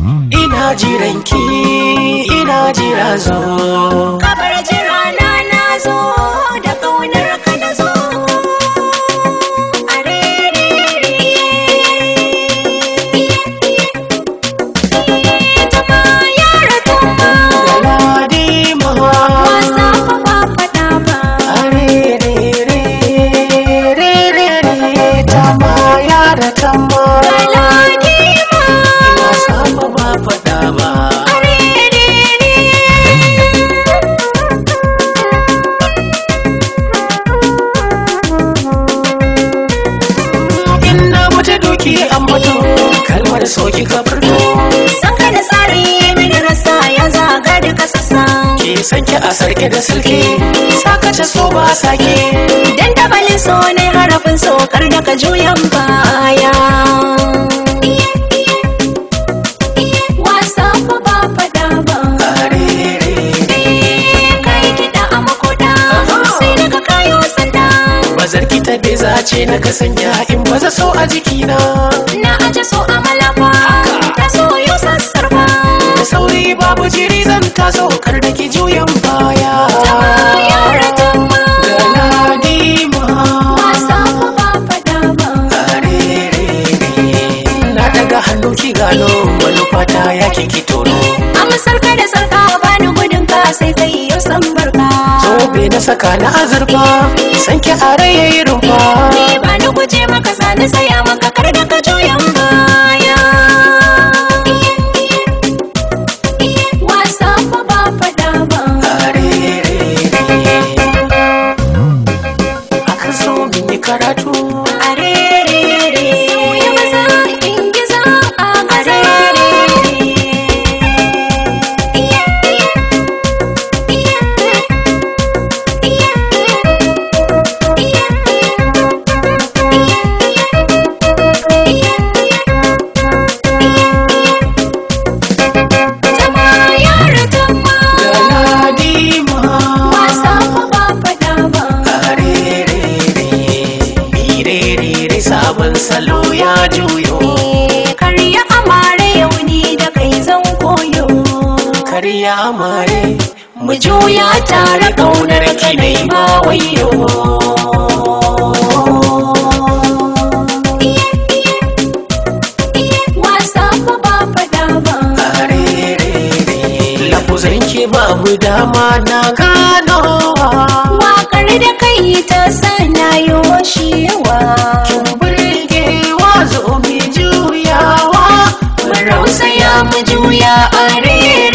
ina jiranki, ina jira zo. Kabar jira na zo da kaunar ka da zo. Kalmar soki ka furto sanka da tsari mini rasa ya zaga da kasasa ki sanki a sarki da sulki sakace so ba sake dan dabalin so ne harafin so kar da ka juyan baya wasa ko ba fada ba kai kiɗa a makoda sai daga kayo sanda bazarki ta beza ce na kasanya in baza so a jikina na aje so a malafa ta so yau sassarfa da sauri babu jiri zan taso kar da ki juyan baya yara tamma ga Ladima wasa ko ba fada ba na daga hannu ki gano manufata yake ki tono amsar ka da sarka bani gudun ka sai kai yau san barka zobe na saka na azurfa san ki a rai yayi rumfa ni ba ni guje maka sani saya maka kar da ka juyan baya wasa ko ba fada ba akan so min yi karatu ya maza in giza a gaza sabon salo ya juyo karya amare yau ni da kai zan koyo karya amare mu juya tare kaunar ki nai ba wayo wasa ko ba fada ba lafuzan ki babu dama na gano wakar da kai ta sana yoshewa zo mi juyawa mu rausaya mu juya a rere